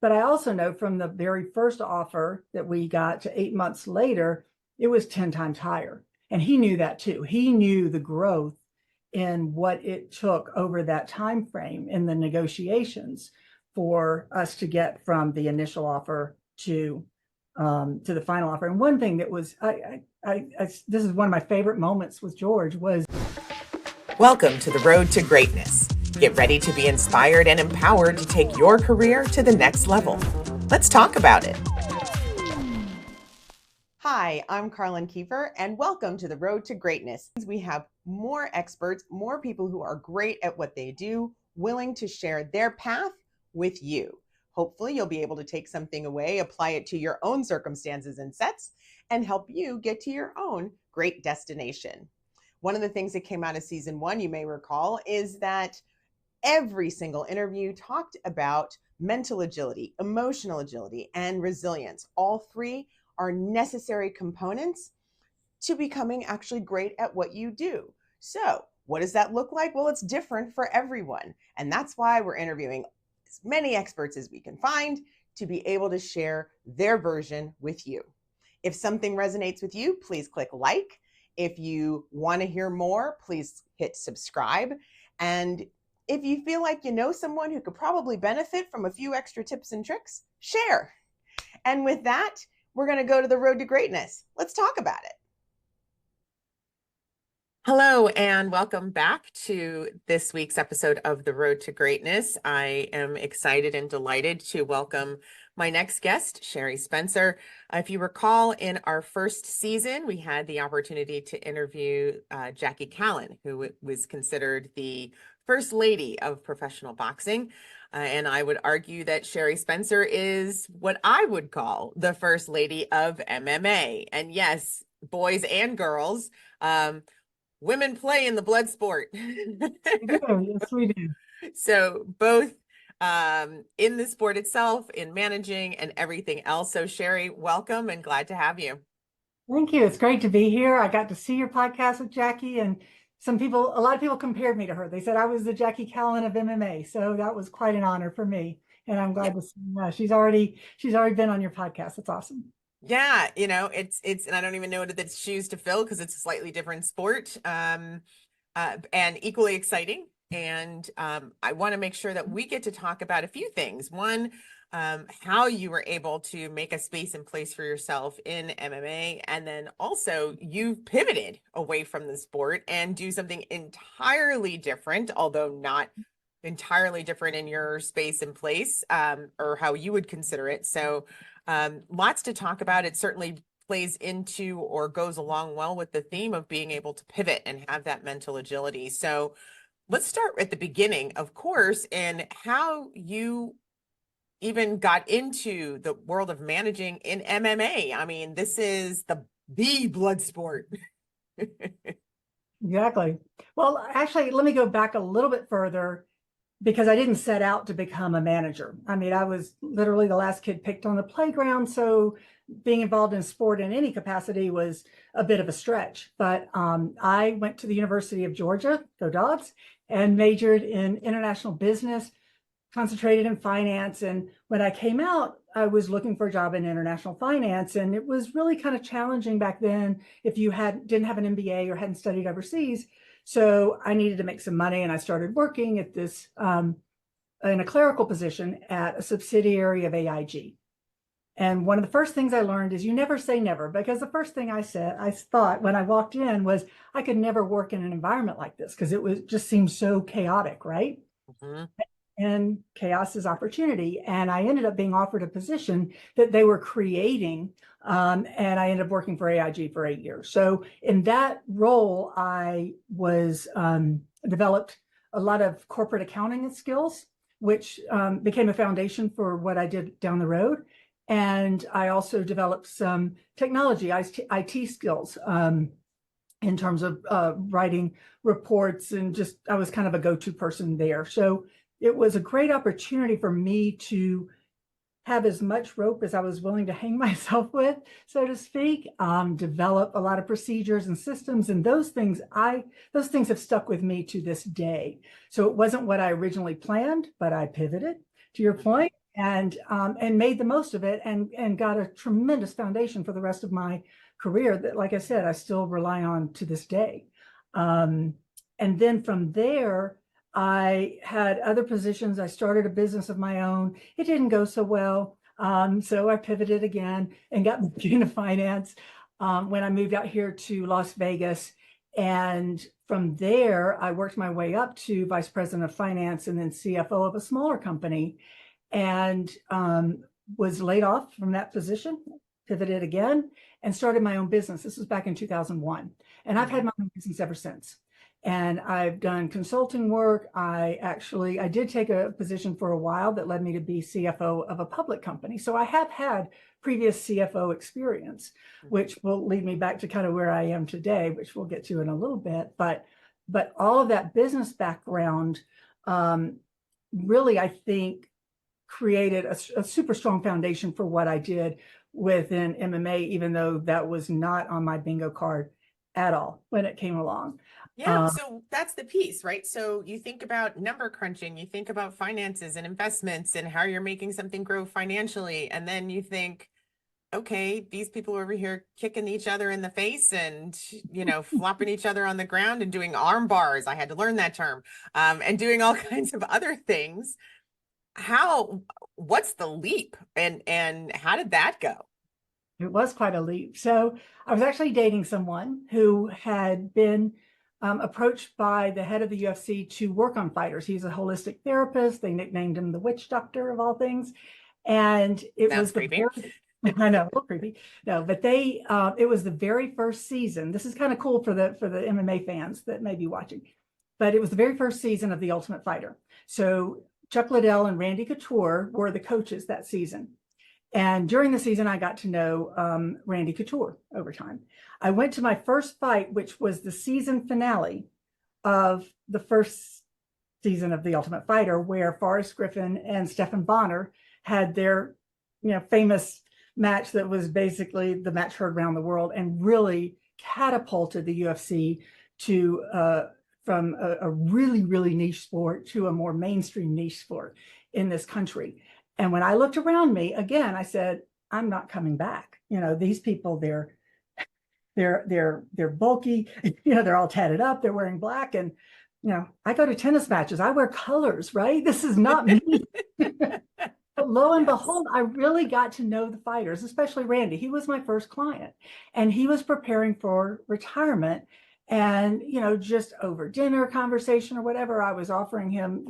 But I also know from the very first offer that we got to 8 months later, it was 10 times higher. And he knew that too. He knew the growth in what it took over that time frame in the negotiations for us to get from the initial offer to the final offer. And one thing that was, this is one of my favorite moments with George was. Welcome to the road to greatness. Get ready to be inspired and empowered to take your career to the next level. Let's talk about it. Hi, I'm Carlin Kiefer, and welcome to the road to greatness. We have more experts, more people who are great at what they do, willing to share their path with you. Hopefully, you'll be able to take something away, apply it to your own circumstances and sets, and help you get to your own great destination. One of the things that came out of season 1, you may recall, is that every single interview talked about mental agility, emotional agility, and resilience. All three are necessary components to becoming actually great at what you do. So what does that look like? Well, it's different for everyone. And that's why we're interviewing as many experts as we can find to be able to share their version with you. If something resonates with you, please click like. If you want to hear more, please hit subscribe. And if you feel like you know someone who could probably benefit from a few extra tips and tricks, share. And with that, we're going to go to the road to greatness. Let's talk about it. Hello, and welcome back to this week's episode of The Road to Greatness. I am excited and delighted to welcome my next guest, Shari Spencer. If you recall, in our first season, we had the opportunity to interview Jackie Callan, who was considered the first lady of professional boxing. And I would argue that Shari Spencer is what I would call the first lady of MMA. And yes, boys and girls, women play in the blood sport. Yes, we do. So both in the sport itself, in managing and everything else. So Shari, welcome and glad to have you. Thank you. It's great to be here. I got to see your podcast with Jackie, and a lot of people compared me to her. They said I was the Jackie Callan of MMA. So that was quite an honor for me. And I'm glad to see she's already been on your podcast. That's awesome. Yeah, it's and I don't even know what it's shoes to fill because it's a slightly different sport, and equally exciting. And I want to make sure that we get to talk about a few things. One, how you were able to make a space and place for yourself in MMA, and then also you've pivoted away from the sport and do something entirely different, although not entirely different in your space and place, or how you would consider it. So lots to talk about. It certainly plays into or goes along well with the theme of being able to pivot and have that mental agility. So let's start at the beginning, of course, and how you even got into the world of managing in MMA. I mean, this is the blood sport. Exactly. Well, actually, let me go back a little bit further because I didn't set out to become a manager. I mean, I was literally the last kid picked on the playground. So being involved in sport in any capacity was a bit of a stretch. But I went to the University of Georgia, go Dogs, and majored in international business, concentrated in finance. And when I came out, I was looking for a job in international finance. And it was really kind of challenging back then if you didn't have an MBA or hadn't studied overseas. So I needed to make some money, and I started working at this in a clerical position at a subsidiary of AIG. And one of the first things I learned is you never say never, because the first thing I thought when I walked in was I could never work in an environment like this because just seemed so chaotic, right? Mm-hmm. And chaos is opportunity. And I ended up being offered a position that they were creating. And I ended up working for AIG for 8 years. So in that role, I developed a lot of corporate accounting skills, which became a foundation for what I did down the road. And I also developed some technology, IT skills in terms of writing reports, and I was kind of a go-to person there. So it was a great opportunity for me to have as much rope as I was willing to hang myself with, so to speak, develop a lot of procedures and systems. And those things have stuck with me to this day. So it wasn't what I originally planned, but I pivoted, to your point, and made the most of it and got a tremendous foundation for the rest of my career that, like I said, I still rely on to this day. And then from there, I had other positions. I started a business of my own. It didn't go so well. So I pivoted again and got into finance when I moved out here to Las Vegas. And from there, I worked my way up to vice president of finance and then CFO of a smaller company, and was laid off from that position, pivoted again, and started my own business. This was back in 2001. And I've had my own business ever since. And I've done consulting work. I did take a position for a while that led me to be CFO of a public company. So I have had previous CFO experience, which will lead me back to kind of where I am today, which we'll get to in a little bit. But all of that business background really, I think, created a super strong foundation for what I did within MMA, even though that was not on my bingo card at all when it came along. Yeah, so that's the piece, right? So you think about number crunching, you think about finances and investments and how you're making something grow financially. And then you think, okay, these people over here kicking each other in the face and, flopping each other on the ground and doing arm bars. I had to learn that term, and doing all kinds of other things. What's the leap and how did that go? It was quite a leap. So I was actually dating someone who had been approached by the head of the UFC to work on fighters. He's a holistic therapist. They nicknamed him the witch doctor of all things. And it was creepy. I know, a little creepy. No, but it was the very first season. This is kind of cool for the MMA fans that may be watching. But it was the very first season of The Ultimate Fighter. So Chuck Liddell and Randy Couture were the coaches that season. And during the season, I got to know Randy Couture over time. I went to my first fight, which was the season finale of the first season of The Ultimate Fighter, where Forrest Griffin and Stephan Bonnar had their, famous match that was basically the match heard around the world and really catapulted the UFC to from a really, really niche sport to a more mainstream niche sport in this country. And when I looked around me again, I said, I'm not coming back. These people, they're bulky, they're all tatted up, they're wearing black. And, I go to tennis matches, I wear colors, right? This is not me. But lo and behold, I really got to know the fighters, especially Randy. He was my first client and he was preparing for retirement. And, just over dinner conversation or whatever, I was offering him,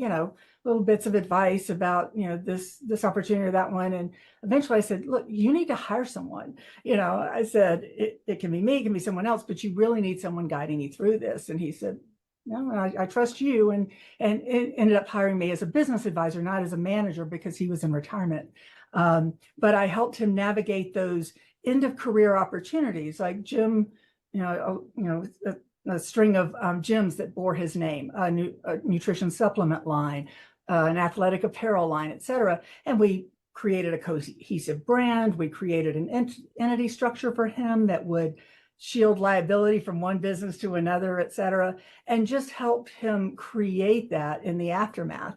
little bits of advice about, this opportunity or that one. And eventually I said, look, you need to hire someone. I said, it can be me, it can be someone else, but you really need someone guiding you through this. And he said, no, I trust you. And it ended up hiring me as a business advisor, not as a manager, because he was in retirement. But I helped him navigate those end of career opportunities like Jim, a string of gyms that bore his name, a nutrition supplement line, an athletic apparel line, et cetera. And we created a cohesive brand. We created an entity structure for him that would shield liability from one business to another, et cetera, and just helped him create that in the aftermath.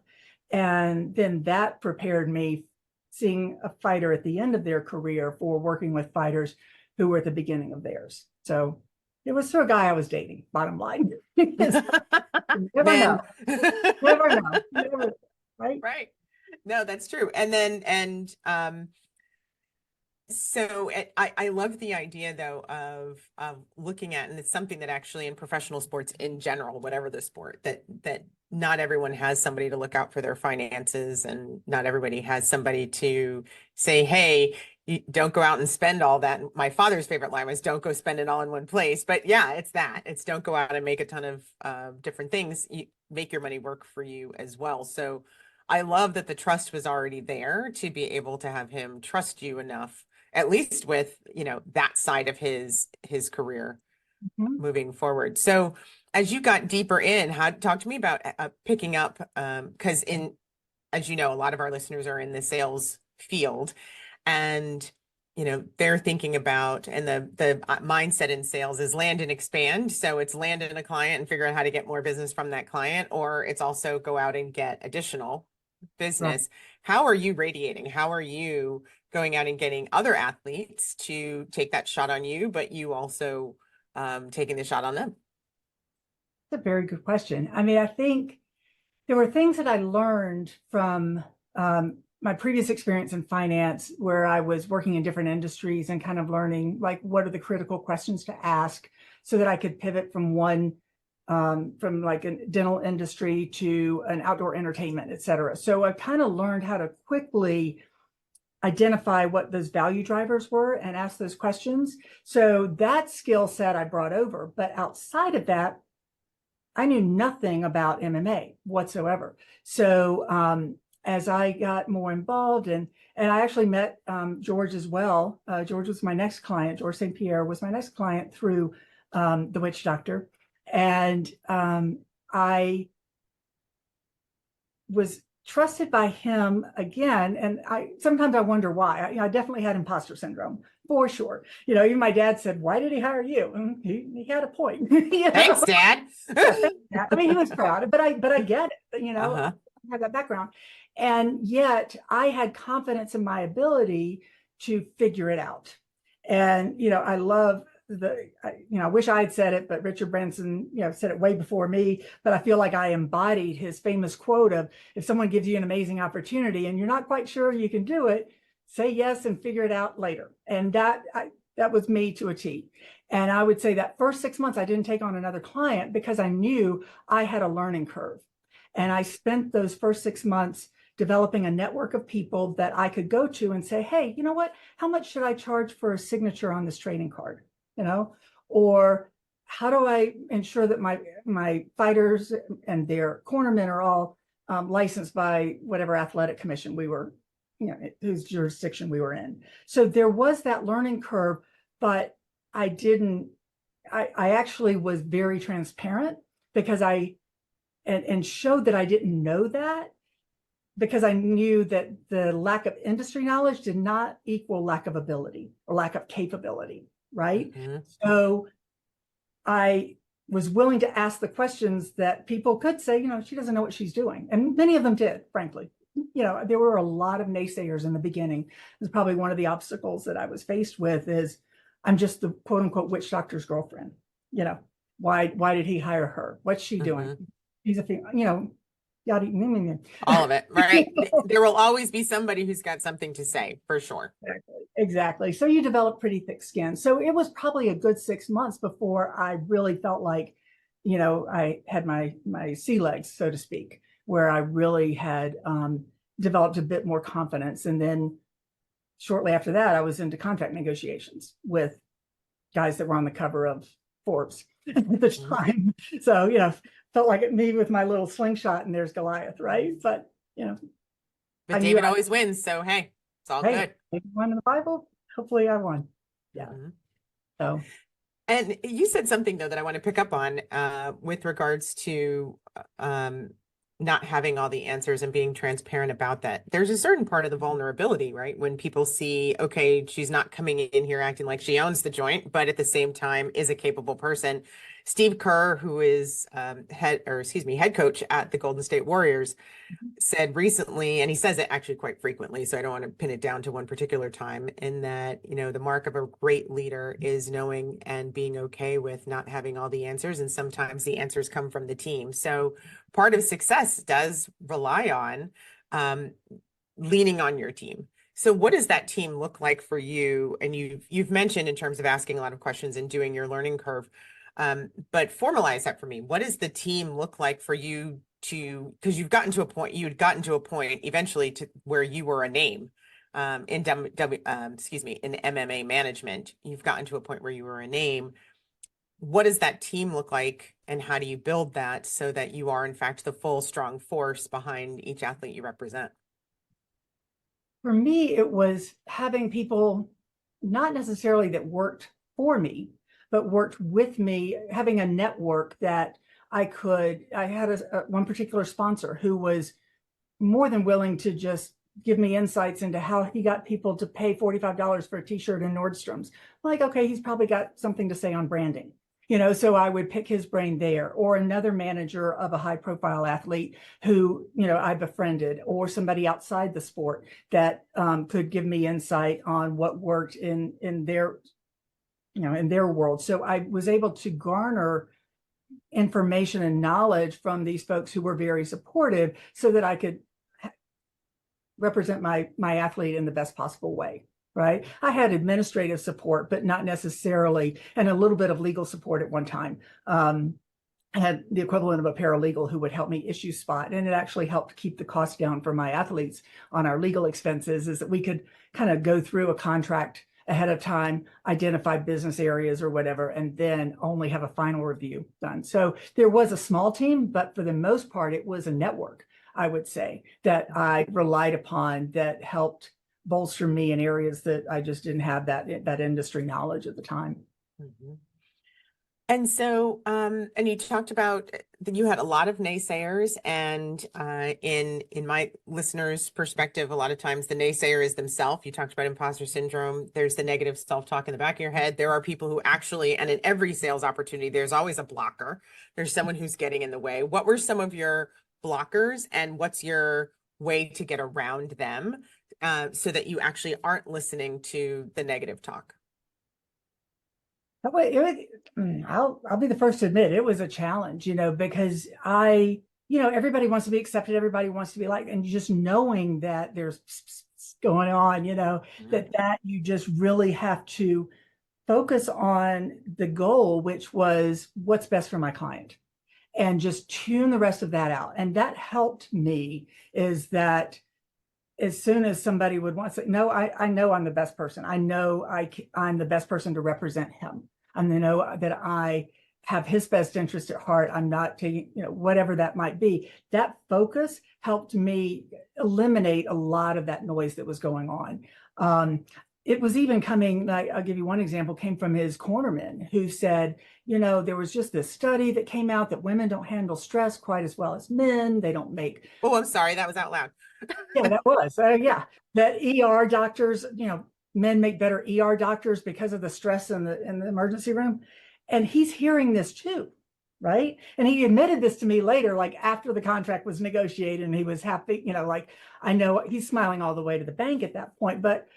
And then that prepared me, seeing a fighter at the end of their career, for working with fighters who were at the beginning of theirs. So it was for a guy I was dating, bottom line. Never know. Never know. Right? Right. No, that's true. And so I love the idea though of looking at, and it's something that actually in professional sports in general, whatever the sport, that not everyone has somebody to look out for their finances, and not everybody has somebody to say, hey, don't go out and spend all that. My father's favorite line was, don't go spend it all in one place. But yeah, it's don't go out and make a ton of different things. You make your money work for you as well. So I love that the trust was already there to be able to have him trust you enough, at least with, that side of his career moving forward. So as you got deeper in, talk to me about picking up, because as you know, a lot of our listeners are in the sales field, and they're thinking about, and the mindset in sales is land and expand. So it's land in a client and figure out how to get more business from that client, or it's also go out and get additional Right. business. How are you radiating? How are you going out and getting other athletes to take that shot on you, but you also taking the shot on them? That's a very good question. I mean, I think there were things that I learned from my previous experience in finance, where I was working in different industries and kind of learning like what are the critical questions to ask so that I could pivot from from like a dental industry to an outdoor entertainment, et cetera. So I kind of learned how to quickly identify what those value drivers were and ask those questions. So that skill set I brought over. But outside of that, I knew nothing about MMA whatsoever. So as I got more involved, and I actually met George as well. George was my next client. George St. Pierre was my next client through the Witch Doctor. And I was trusted by him again. And sometimes I wonder why. I definitely had imposter syndrome for sure. Even my dad said, "Why did he hire you?" And he had a point. Thanks, Dad. I mean, he was proud, but I get it. Uh-huh. I have that background, and yet I had confidence in my ability to figure it out. And I love I wish I had said it, but Richard Branson, said it way before me. But I feel like I embodied his famous quote of, if someone gives you an amazing opportunity and you're not quite sure you can do it, say yes and figure it out later. And that was me to a T. And I would say that first 6 months, I didn't take on another client because I knew I had a learning curve. And I spent those first 6 months developing a network of people that I could go to and say, "Hey, you know what? How much should I charge for a signature on this trading card?" Or how do I ensure that my fighters and their cornermen are all licensed by whatever athletic commission we were, whose jurisdiction we were in. So there was that learning curve, but I actually was very transparent because and showed that I didn't know that, because I knew that the lack of industry knowledge did not equal lack of ability or lack of capability. Right. Mm-hmm. So I was willing to ask the questions that people could say, she doesn't know what she's doing. And many of them did, frankly. There were a lot of naysayers in the beginning. It's probably one of the obstacles that I was faced with is I'm just the quote unquote witch doctor's girlfriend. Why did he hire her? What's she doing? Mm-hmm. He's a female, yada, all of it, right? There will always be somebody who's got something to say, for sure. Exactly. So you develop pretty thick skin. So it was probably a good 6 months before I really felt like, I had my sea legs, so to speak, where I really had developed a bit more confidence. And then shortly after that, I was into contract negotiations with guys that were on the cover of Forbes at the time. So, felt like me with my little slingshot and there's Goliath, right? But, But David always wins. So, hey, it's all good. If you won in the Bible, hopefully I won. Yeah. Mm-hmm. So. And you said something, though, that I want to pick up on with regards to not having all the answers and being transparent about that. There's a certain part of the vulnerability, right? When people see, okay, she's not coming in here acting like she owns the joint, but at the same time is a capable person. Steve Kerr, who is head coach at the Golden State Warriors, said recently, and he says it actually quite frequently, so I don't want to pin it down to one particular time, in that, the mark of a great leader is knowing and being okay with not having all the answers. And sometimes the answers come from the team. So part of success does rely on leaning on your team. So what does that team look like for you? And you've mentioned in terms of asking a lot of questions and doing your learning curve, but formalize that for me. What does the team look like for you because you had gotten to a point eventually to where you were a name in MMA management. You've gotten to a point where you were a name. What does that team look like, and how do you build that so that you are in fact the full strong force behind each athlete you represent? For me, it was having people not necessarily that worked for me, but worked with me, having a network that I had one particular sponsor who was more than willing to just give me insights into how he got people to pay $45 for a t-shirt in Nordstrom's. Like, okay, he's probably got something to say on branding. so I would pick his brain there, or another manager of a high profile athlete who, I befriended, or somebody outside the sport that could give me insight on what worked in their, in their world. So I was able to garner information and knowledge from these folks who were very supportive so that I could represent my athlete in the best possible way. Right. I had administrative support, but not necessarily, and a little bit of legal support at one time. I had the equivalent of a paralegal who would help me issue spot. And it actually helped keep the cost down for my athletes on our legal expenses, is that we could kind of go through a contract ahead of time, identify business areas or whatever, and then only have a final review done. So there was a small team, but for the most part, it was a network, I would say, that I relied upon that helped bolster me in areas that I just didn't have that industry knowledge at the time. Mm-hmm. And so, and you talked about that you had a lot of naysayers, and in my listeners' perspective, a lot of times the naysayer is themselves. You talked about imposter syndrome. There's the negative self-talk in the back of your head. There are people who actually, and in every sales opportunity, there's always a blocker. There's someone who's getting in the way. What were some of your blockers, and what's your way to get around them so that you actually aren't listening to the negative talk? I'll be the first to admit it was a challenge, because everybody wants to be accepted, everybody wants to be liked, and just knowing that there's going on, that you just really have to focus on the goal, which was what's best for my client, and just tune the rest of that out. And that helped me, is that as soon as somebody would want to say, no, I know I'm the best person. I know I'm the best person to represent him. I know that I have his best interest at heart. I'm not taking, whatever that might be. That focus helped me eliminate a lot of that noise that was going on. It was even coming, I'll give you one example, came from his cornerman, who said, there was just this study that came out that women don't handle stress quite as well as men. They don't make. Oh, I'm sorry. That was out loud. Yeah, that was. Yeah. That ER doctors, men make better ER doctors because of the stress in the emergency room. And he's hearing this too. Right. And he admitted this to me later, like after the contract was negotiated, and he was happy, I know he's smiling all the way to the bank at that point. But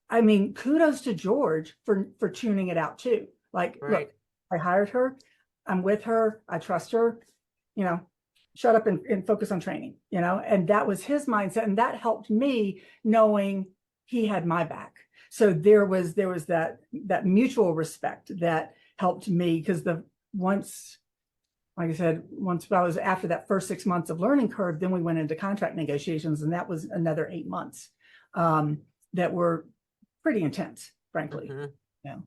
I mean, kudos to George for tuning it out too. Like, right. Look, I hired her. I'm with her. I trust her, shut up and focus on training, and that was his mindset. And that helped me, knowing he had my back. So there was that mutual respect that helped me, because once I was after that first 6 months of learning curve, then we went into contract negotiations, and that was another 8 months that were pretty intense, frankly. Mm-hmm.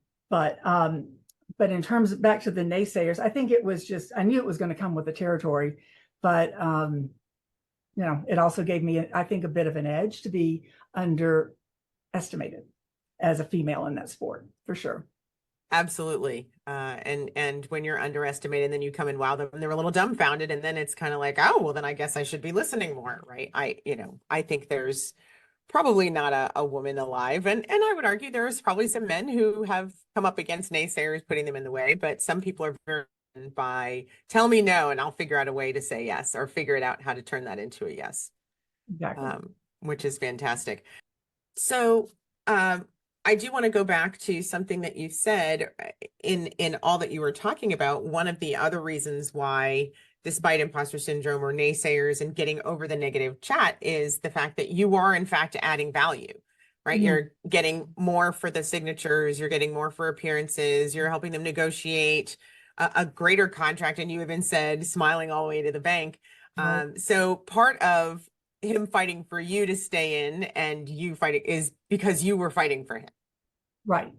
But in terms of back to the naysayers, I think it was just, I knew it was going to come with the territory, but it also gave me, I think, a bit of an edge to be underestimated as a female in that sport, for sure. Absolutely. And when you're underestimated, then you come and wow them, and they're a little dumbfounded, and then it's kind of like, oh, well, then I guess I should be listening more, right? I think there's probably not a woman alive, and I would argue there's probably some men who have come up against naysayers putting them in the way, but some people are very by tell me no and I'll figure out a way to say yes, or figure it out how to turn that into a yes. Exactly. Which is fantastic. So I do want to go back to something that you said in all that you were talking about. One of the other reasons why, despite imposter syndrome or naysayers and getting over the negative chat, is the fact that you are in fact adding value, right? Mm-hmm. You're getting more for the signatures, you're getting more for appearances, you're helping them negotiate a greater contract. And you even said smiling all the way to the bank. Mm-hmm. So part of him fighting for you to stay in and you fighting is because you were fighting for him. Right.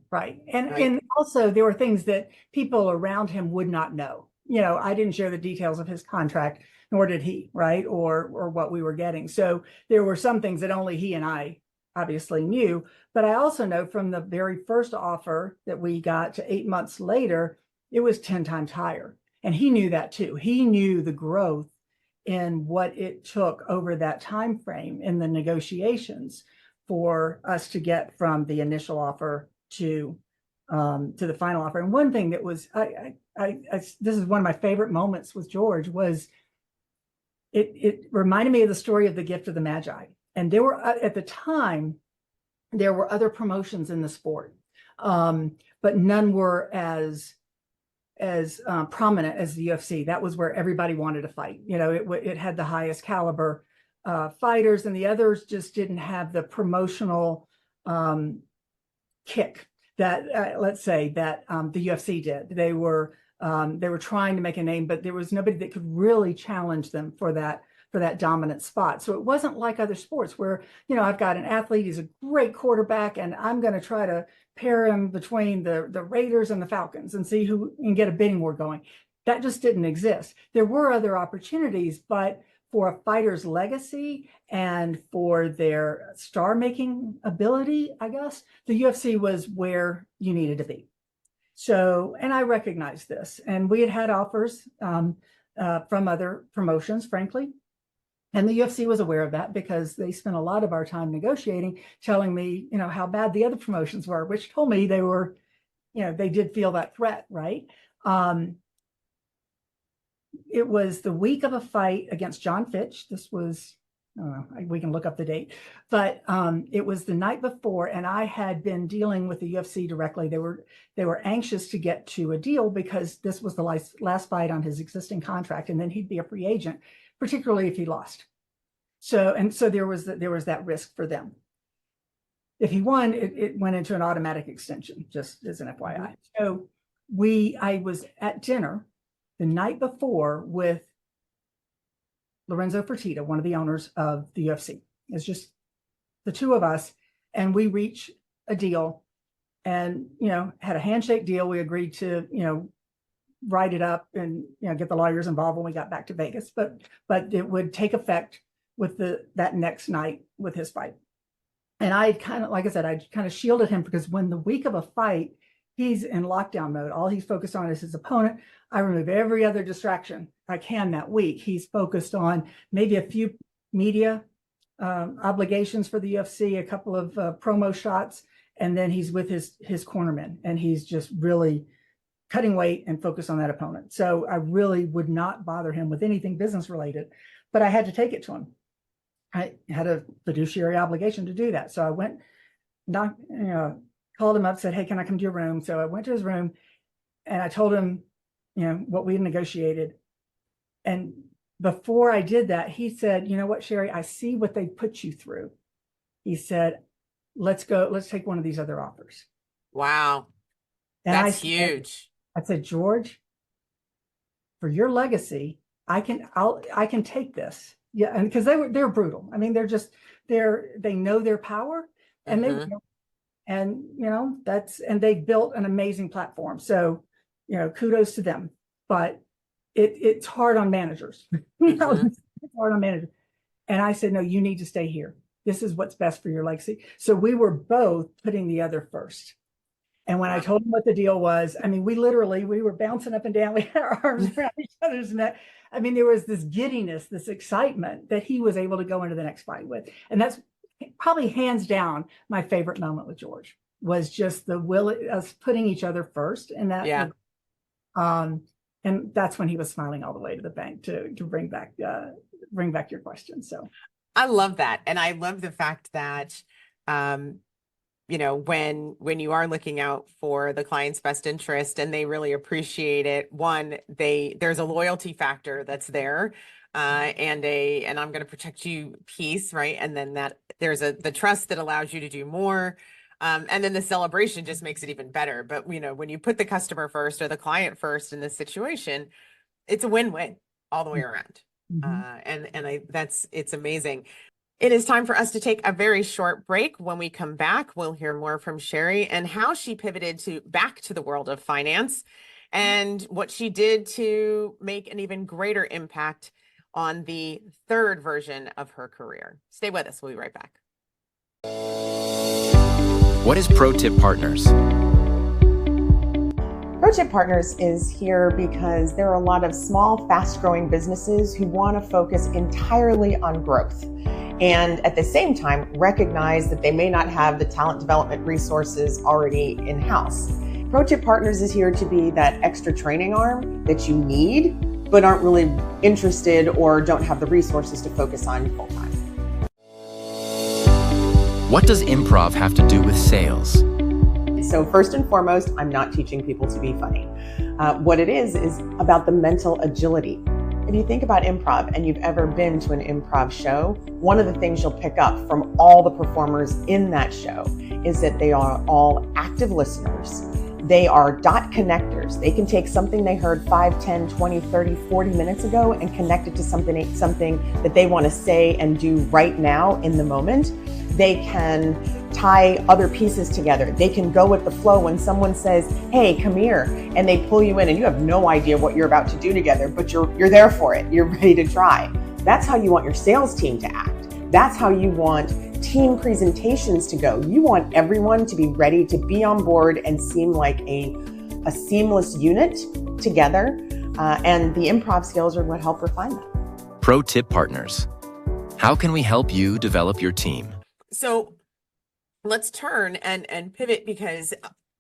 And also there were things that people around him would not know. I didn't share the details of his contract, nor did he, right? Or what we were getting. So there were some things that only he and I obviously knew. But I also know from the very first offer that we got to 8 months later, it was 10 times higher. And he knew that too. He knew the growth in what it took over that time frame in the negotiations for us to get from the initial offer to to the final offer. And one thing that was, this is one of my favorite moments with George was it reminded me of the story of the gift of the Magi. And there were, at the time, there were other promotions in the sport, but none were as prominent as the UFC. That was where everybody wanted to fight. You know, it had the highest caliber fighters, and the others just didn't have the promotional kick that let's say that the UFC did. They were trying to make a name, but there was nobody that could really challenge them for that dominant spot. So it wasn't like other sports where, you know, I've got an athlete, he's a great quarterback, and I'm going to try to pair him between the Raiders and the Falcons and see who can get a bidding war going. That just didn't exist. There were other opportunities, but for a fighter's legacy and for their star-making ability, I guess, the UFC was where you needed to be. So, and I recognized this, and we had offers from other promotions, frankly. And the UFC was aware of that because they spent a lot of our time negotiating, telling me, you know, how bad the other promotions were, which told me they were, you know, they did feel that threat, right? It was the week of a fight against John Fitch. This was, I don't know, we can look up the date, but it was the night before, and I had been dealing with the UFC directly. They were anxious to get to a deal because this was the last fight on his existing contract, and then he'd be a free agent, particularly if he lost. So there was that risk for them. If he won, it went into an automatic extension, just as an FYI. So I was at dinner the night before with Lorenzo Fertitta, one of the owners of the UFC. It's just the two of us, and we reached a deal, and, you know, had a handshake deal. We agreed to, you know, write it up and, you know, get the lawyers involved when we got back to Vegas, but it would take effect with that next night with his fight. And I kind of, like I said, I kind of shielded him because when the week of a fight, he's in lockdown mode. All he's focused on is his opponent. I remove every other distraction I can that week. He's focused on maybe a few media obligations for the UFC, a couple of promo shots, and then he's with his cornermen, and he's just really cutting weight and focus on that opponent. So I really would not bother him with anything business related, but I had to take it to him. I had a fiduciary obligation to do that. So I went, called him up, said, "Hey, can I come to your room?" So I went to his room and I told him, you know, what we had negotiated. And before I did that, he said, "You know what, Shari, I see what they put you through." He said, let's take one of these other offers." Wow. And That's huge. I said, "George, for your legacy, I can take this." Yeah. And because they're brutal. I mean, they know their power, and they built an amazing platform. So, you know, kudos to them, but it's hard on managers. It's hard on managers. And I said, "No, you need to stay here. This is what's best for your legacy." So we were both putting the other first. And when I told him what the deal was, I mean, we were bouncing up and down. We had our arms around each other's neck. I mean, there was this giddiness, this excitement that he was able to go into the next fight with. And that's probably hands down my favorite moment with George, was just the us putting each other first. And that, and that's when he was smiling all the way to the bank to bring back your question. So I love that. And I love the fact that, you know, when you are looking out for the client's best interest and they really appreciate it, one, there's a loyalty factor that's there, and I'm going to protect you piece, right? And then that there's the trust that allows you to do more. And then the celebration just makes it even better. But, you know, when you put the customer first or the client first in this situation, it's a win-win all the way around. It's amazing. It is time for us to take a very short break. When we come back, we'll hear more from Shari and how she pivoted back to the world of finance and what she did to make an even greater impact on the third version of her career. Stay with us. We'll be right back. What is Pro Tip Partners? Pro Tip Partners is here because there are a lot of small, fast-growing businesses who want to focus entirely on growth, and at the same time recognize that they may not have the talent development resources already in-house. Pro Tip Partners is here to be that extra training arm that you need, but aren't really interested or don't have the resources to focus on full time. What does improv have to do with sales? So first and foremost, I'm not teaching people to be funny. What it is about the mental agility. If you think about improv and you've ever been to an improv show, one of the things you'll pick up from all the performers in that show is that they are all active listeners. They are dot connectors. They can take something they heard 5, 10, 20, 30, 40 minutes ago and connect it to something that they want to say and do right now in the moment. They can tie other pieces together. They can go with the flow when someone says, hey, come here, and they pull you in and you have no idea what you're about to do together, but you're there for it. You're ready to try. That's how you want your sales team to act. That's how you want team presentations to go. You want everyone to be ready to be on board and seem like a seamless unit together. And the improv skills are what help refine that. Pro Tip Partners. How can we help you develop your team? So let's turn and pivot, because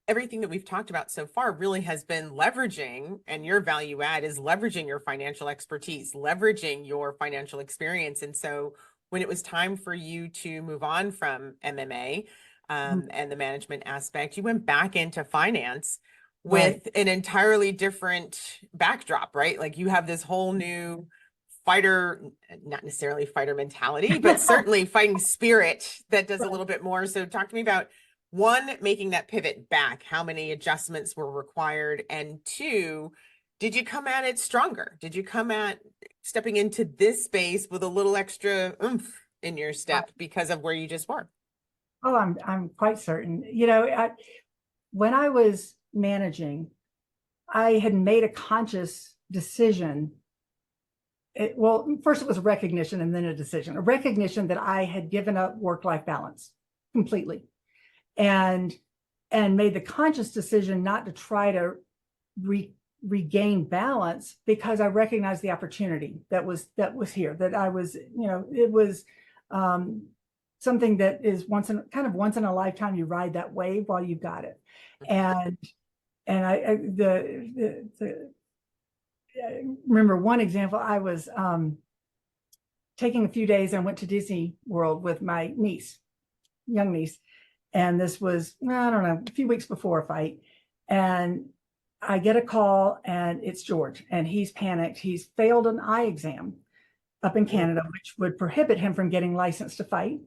everything that we've talked about so far really has been leveraging, and your value add is leveraging your financial expertise, leveraging your financial experience. And so when it was time for you to move on from MMA and the management aspect, you went back into finance with an entirely different backdrop, right? Like you have this whole new fighter, not necessarily fighter mentality, but certainly fighting spirit that does a little bit more. So talk to me about, one, making that pivot back, how many adjustments were required, and two, did you come at it stronger? Did you come at stepping into this space with a little extra oomph in your step because of where you just were? Oh, I'm quite certain. When I was managing, I had made a conscious decision. First it was a recognition and then a decision. A recognition that I had given up work-life balance completely, and made the conscious decision not to try to regain balance, because I recognized the opportunity that was here. That I was, it was something that is once in a lifetime. You ride that wave while you've got it, and I remember one example. I was taking a few days and went to Disney World with my young niece. And this was, I don't know, a few weeks before a fight. And I get a call, and it's George, and he's panicked. He's failed an eye exam up in Canada, which would prohibit him from getting licensed to fight.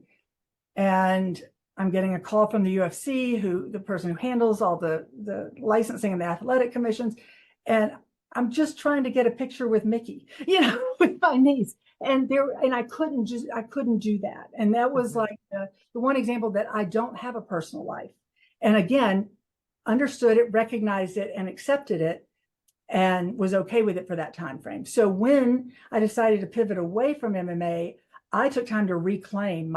And I'm getting a call from the UFC, the person who handles all the licensing and the athletic commissions. And I'm just trying to get a picture with Mickey, with my niece. And I couldn't do that. And that was like the one example that I don't have a personal life. And again, understood it, recognized it, and accepted it, and was okay with it for that time frame. So when I decided to pivot away from MMA, I took time to reclaim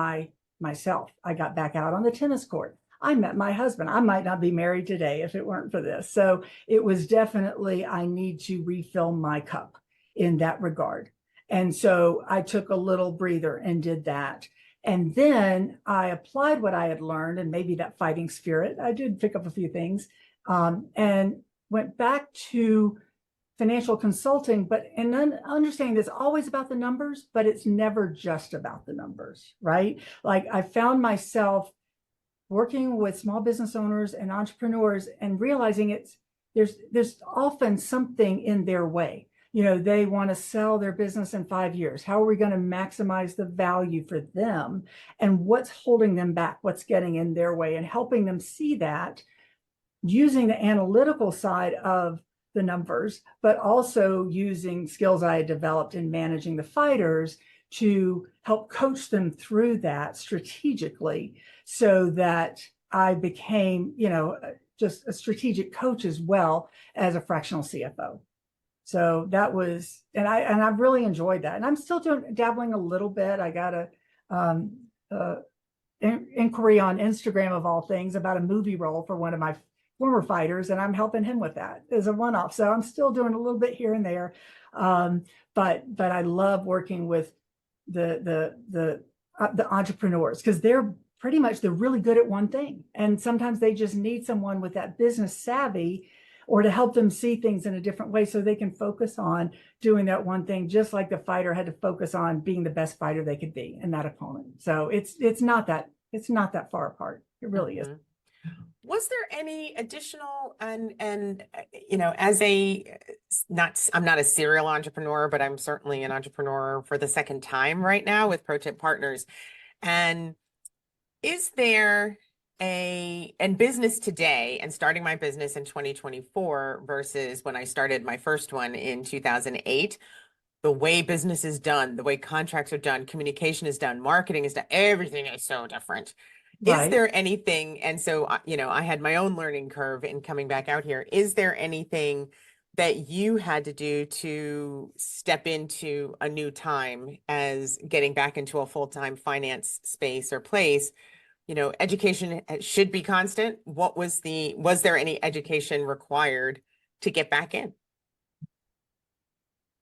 myself. I got back out on the tennis court. I met my husband. I might not be married today if it weren't for this. So it was definitely, I need to refill my cup in that regard. And so I took a little breather and did that. And then I applied what I had learned, and maybe that fighting spirit. I did pick up a few things, and went back to financial consulting, and then understanding it's always about the numbers, but it's never just about the numbers, right? Like I found myself working with small business owners and entrepreneurs and realizing there's often something in their way. They want to sell their business in 5 years. How are we going to maximize the value for them? And what's holding them back? What's getting in their way? And helping them see that using the analytical side of the numbers, but also using skills I had developed in managing the fighters to help coach them through that strategically, so that I became, just a strategic coach as well as a fractional CFO. So that was, and I've really enjoyed that. And I'm still dabbling a little bit. I got a inquiry on Instagram of all things about a movie role for one of my former fighters, and I'm helping him with that as a one-off. So I'm still doing a little bit here and there. But I love working with the entrepreneurs, because they're pretty much they're really good at one thing. And sometimes they just need someone with that business savvy or to help them see things in a different way so they can focus on doing that one thing, just like the fighter had to focus on being the best fighter they could be in that opponent. So it's not that far apart. It really is. Was there any additional and you know, as a I'm not a serial entrepreneur, but I'm certainly an entrepreneur for the second time right now with Pro Tip Partners. And is there and business today and starting my business in 2024 versus when I started my first one in 2008, the way business is done, the way contracts are done, communication is done, marketing is done, everything is so different. Is there anything, and so, you know, I had my own learning curve in coming back out here. Is there anything that you had to do to step into a new time as getting back into a full-time finance space or place? You know, education should be constant. Was there any education required to get back in?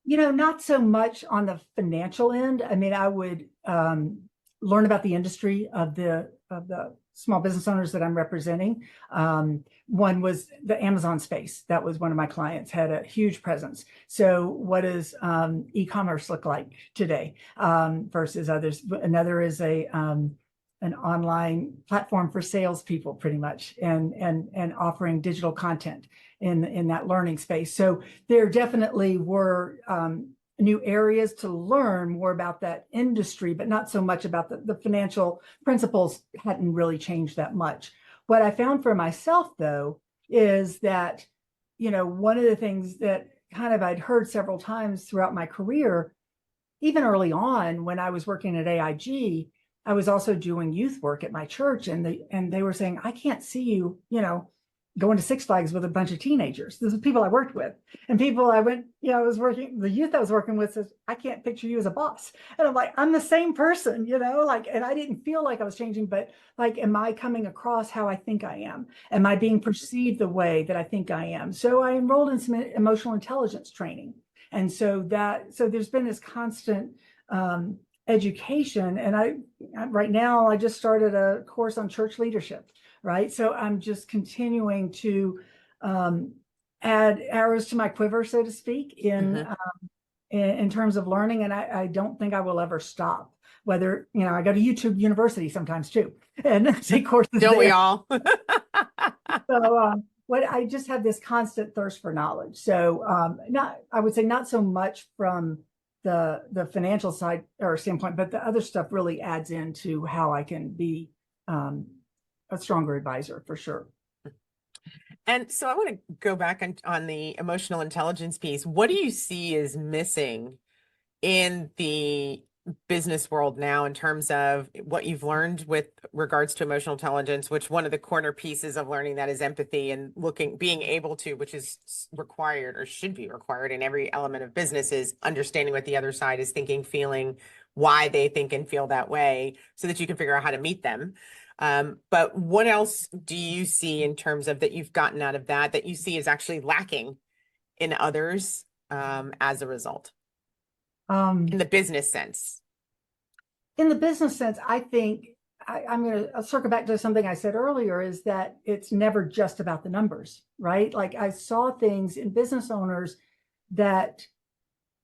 You know, not so much on the financial end. I mean, I would learn about the industry of the small business owners that I'm representing. One was the Amazon space. That was one of my clients, had a huge presence. So what does e-commerce look like today versus others? Another is an online platform for salespeople, pretty much, and offering digital content in that learning space. So there definitely were new areas to learn more about that industry, but not so much about the financial principles hadn't really changed that much. What I found for myself, though, is that, you know, one of the things that kind of I'd heard several times throughout my career, even early on when I was working at AIG, I was also doing youth work at my church, and they were saying, I can't see you, you know, going to Six Flags with a bunch of teenagers. This is people I worked with, and people I went, you know, I was working, the youth I was working with says, I can't picture you as a boss. And I'm like, I'm the same person, you know, like, and I didn't feel like I was changing, but like, am I coming across how I think I am? Am I being perceived the way that I think I am? So I enrolled in some emotional intelligence training. And so there's been this constant, education. And right now I just started a course on church leadership, right? So I'm just continuing to add arrows to my quiver, so to speak, in terms of learning. And I don't think I will ever stop. Whether, you know, I go to YouTube University sometimes too, and take courses. Don't we all? So what I just have this constant thirst for knowledge. So I would say not so much from the financial side or standpoint, but the other stuff really adds into how I can be a stronger advisor for sure. And so I want to go back on the emotional intelligence piece. What do you see is missing in the business world now in terms of what you've learned with regards to emotional intelligence, which one of the corner pieces of learning that is empathy and being able to, which is required or should be required in every element of business, is understanding what the other side is thinking, feeling, why they think and feel that way so that you can figure out how to meet them. But what else do you see in terms of that you've gotten out of that you see is actually lacking in others as a result? In the business sense. In the business sense, I think I'm going to circle back to something I said earlier, is that it's never just about the numbers, right? Like I saw things in business owners that,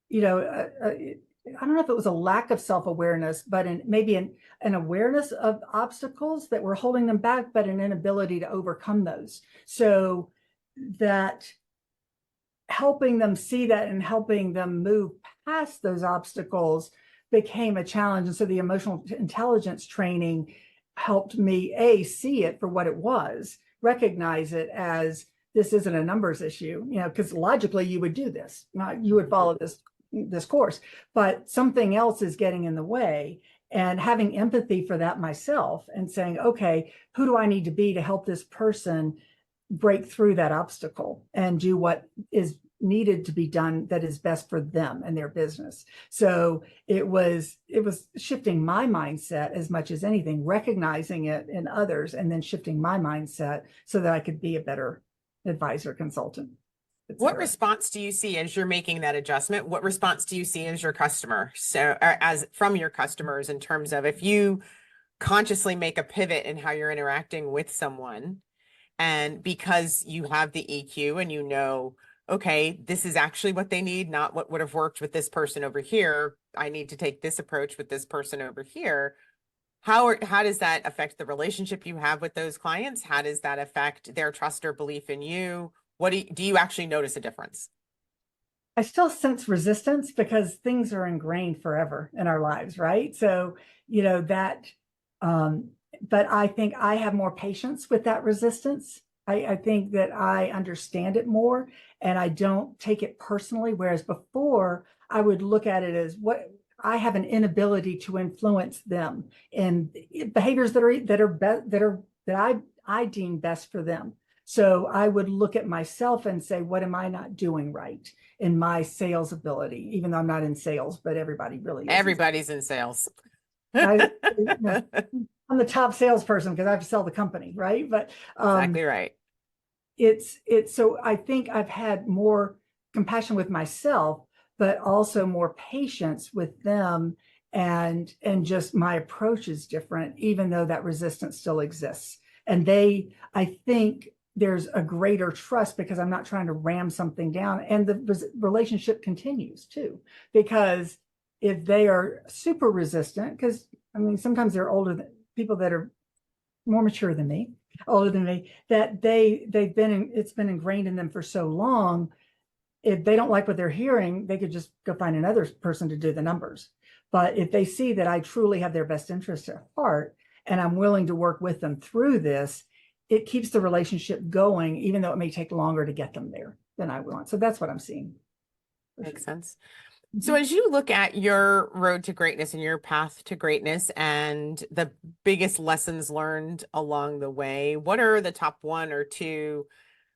you know, I don't know if it was a lack of self-awareness, but maybe an awareness of obstacles that were holding them back, but an inability to overcome those. So that helping them see that and helping them move past those obstacles became a challenge. And so the emotional intelligence training helped me see it for what it was, recognize it as this isn't a numbers issue, you know, because logically you would do this, you would follow this course, but something else is getting in the way. And having empathy for that myself and saying, okay, who do I need to be to help this person break through that obstacle and do what is needed to be done that is best for them and their business. So it was shifting my mindset as much as anything, recognizing it in others, and then shifting my mindset so that I could be a better advisor, consultant. What response do you see as you're making that adjustment? What response do you see as your customer? So as from your customers in terms of if you consciously make a pivot in how you're interacting with someone. And because you have the EQ and you know, okay, this is actually what they need, not what would have worked with this person over here. I need to take this approach with this person over here. How does that affect the relationship you have with those clients? How does that affect their trust or belief in you? What do you actually notice a difference? I still sense resistance because things are ingrained forever in our lives, right? So, that, um, but I think I have more patience with that resistance. I think that I understand it more and I don't take it personally. Whereas before, I would look at it as what I have an inability to influence them in behaviors that I deem best for them. So I would look at myself and say, what am I not doing right in my sales ability? Even though I'm not in sales, but everybody really is. Everybody's in sales. I'm the top salesperson because I have to sell the company, right? But Exactly right. it's so I think I've had more compassion with myself, but also more patience with them, and just my approach is different, even though that resistance still exists. And I think there's a greater trust because I'm not trying to ram something down, and the relationship continues too. Because if they are super resistant, because I mean sometimes they're older than people that are more mature than me, older than me, that it's been ingrained in them for so long. If they don't like what they're hearing, they could just go find another person to do the numbers. But if they see that I truly have their best interest at heart and I'm willing to work with them through this, it keeps the relationship going, even though it may take longer to get them there than I want. So that's what I'm seeing. Makes sense. So as you look at your road to greatness and your path to greatness and the biggest lessons learned along the way, what are the top one or two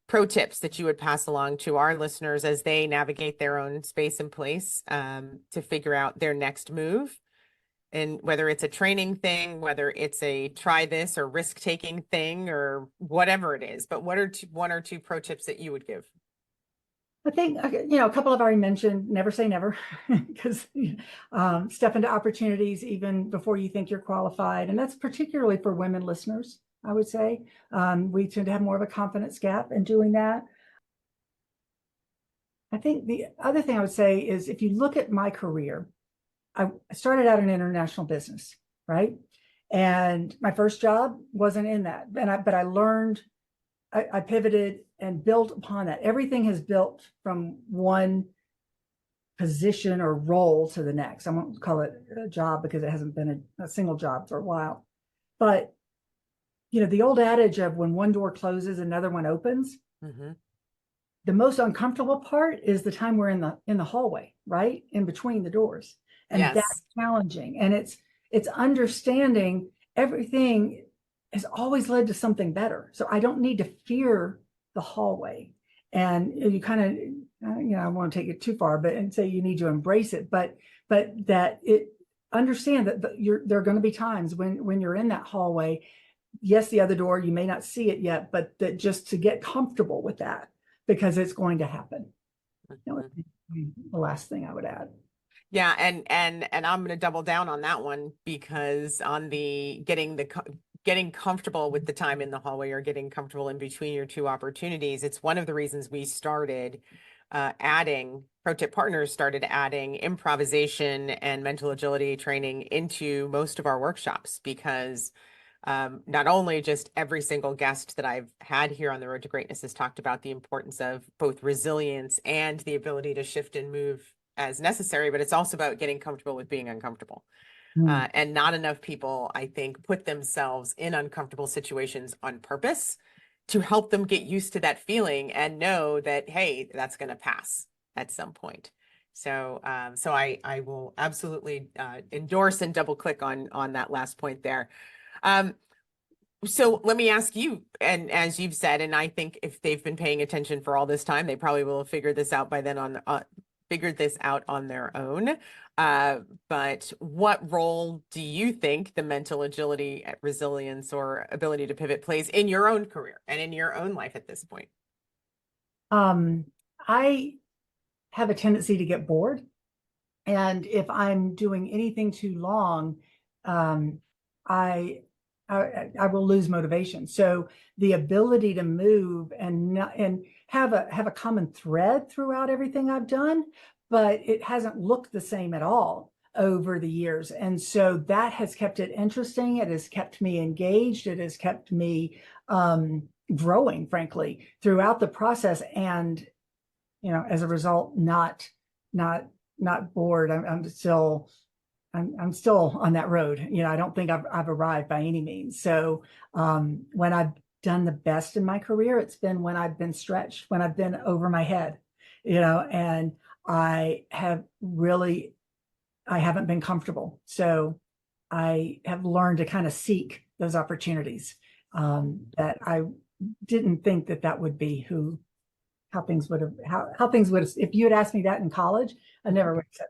pro tips that you would pass along to our listeners as they navigate their own space and place to figure out their next move? And whether it's a training thing, whether it's a try this or risk-taking thing or whatever it is, but what are one or two pro tips that you would give? I think, a couple I've already mentioned, never say never, because step into opportunities even before you think you're qualified. And that's particularly for women listeners, I would say. We tend to have more of a confidence gap in doing that. I think the other thing I would say is if you look at my career, I started out in international business, right? And my first job wasn't in that. But I learned, I pivoted and built upon that. Everything has built from one position or role to the next. I won't call it a job because it hasn't been a single job for a while. But the old adage of when one door closes, another one opens. Mm-hmm. The most uncomfortable part is the time we're in the hallway, right? In between the doors. And Yes. That's challenging. And it's understanding everything has always led to something better. So I don't need to fear the hallway. And you kind of, I won't take it too far, but and say you need to embrace it, but that it understand that there are going to be times when you're in that hallway. Yes, the other door, you may not see it yet, but that just to get comfortable with that because it's going to happen. The last thing I would add. Yeah, and I'm going to double down on that one because on the getting comfortable with the time in the hallway or getting comfortable in between your two opportunities, it's one of the reasons we started adding Pro Tip Partners started adding improvisation and mental agility training into most of our workshops because not only just every single guest that I've had here on the Road to Greatness has talked about the importance of both resilience and the ability to shift and move as necessary, but it's also about getting comfortable with being uncomfortable. And not enough people, I think, put themselves in uncomfortable situations on purpose to help them get used to that feeling and know that, hey, that's going to pass at some point. So, so I will absolutely endorse and double click on that last point there. So let me ask you, and as you've said, and I think if they've been paying attention for all this time, they probably will have figured this out by then figured this out on their own. But what role do you think the mental agility, resilience, or ability to pivot plays in your own career and in your own life at this point? I have a tendency to get bored. And if I'm doing anything too long, I will lose motivation. So the ability to move and have a common thread throughout everything I've done, but it hasn't looked the same at all over the years. And so that has kept it interesting. It has kept me engaged. It has kept me growing, frankly, throughout the process. And, as a result, not bored. I'm still on that road. I don't think I've arrived by any means. So when I've done the best in my career, it's been when I've been stretched, when I've been over my head, and I haven't been comfortable. So I have learned to kind of seek those opportunities that I didn't think that would be how things would have, if you had asked me that in college, I never would have said,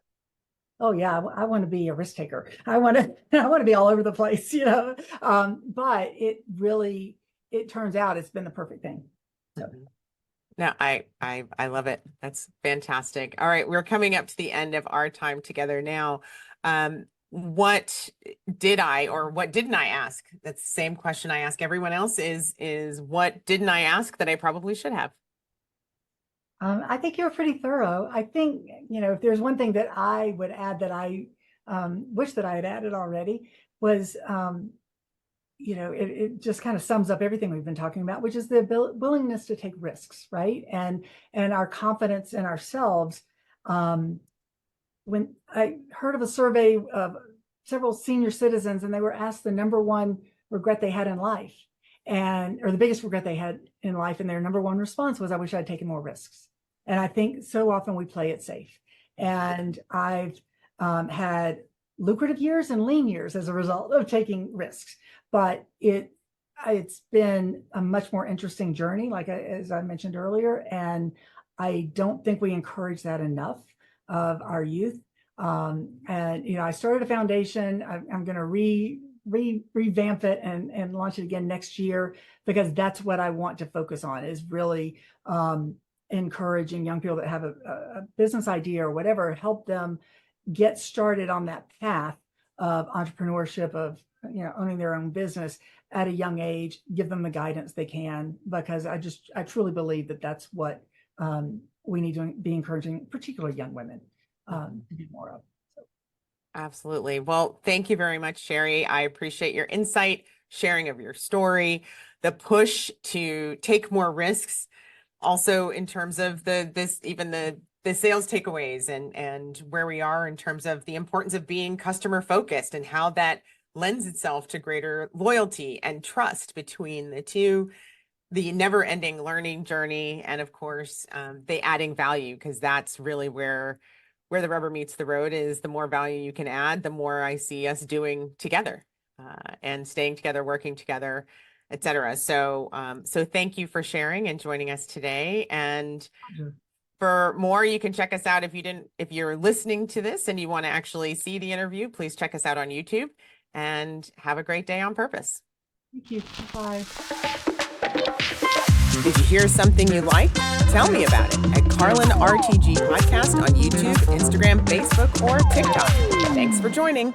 oh yeah, I want to be a risk taker. I want to be all over the place, but it turns out it's been the perfect thing. So. No, I love it. That's fantastic. All right. We're coming up to the end of our time together now. What didn't I ask? That's the same question I ask everyone else is what didn't I ask that I probably should have? I think you're pretty thorough. I think, if there's one thing that I would add that I wish that I had added already was, it just kind of sums up everything we've been talking about, which is the willingness to take risks, right? And our confidence in ourselves. When I heard of a survey of several senior citizens, and they were asked the number one regret they had in life, or the biggest regret they had in life, and their number one response was, I wish I'd taken more risks. And I think so often we play it safe. And I've had lucrative years and lean years as a result of taking risks. But it's been a much more interesting journey, as I mentioned earlier. And I don't think we encourage that enough of our youth. And I started a foundation. I'm going to revamp it and launch it again next year, because that's what I want to focus on, is really encouraging young people that have a business idea or whatever, help them get started on that path of entrepreneurship, of owning their own business at a young age, give them the guidance they can, because I truly believe that that's what we need to be encouraging, particularly young women, to do more of. So. Absolutely. Well, thank you very much, Shari. I appreciate your insight, sharing of your story, the push to take more risks. Also, in terms of the sales takeaways and where we are in terms of the importance of being customer focused and how that lends itself to greater loyalty and trust between the two, the never ending learning journey, and of course, the adding value, because that's really where the rubber meets the road. Is the more value you can add, the more I see us doing together and staying together, working together, etc. So thank you for sharing and joining us today. And for more, you can check us out. If you're listening to this and you want to actually see the interview, please check us out on YouTube, and have a great day on purpose. Thank you. Bye. Did you hear something you liked? Tell me about it at Carlin RTG Podcast on YouTube, Instagram, Facebook, or TikTok. Thanks for joining.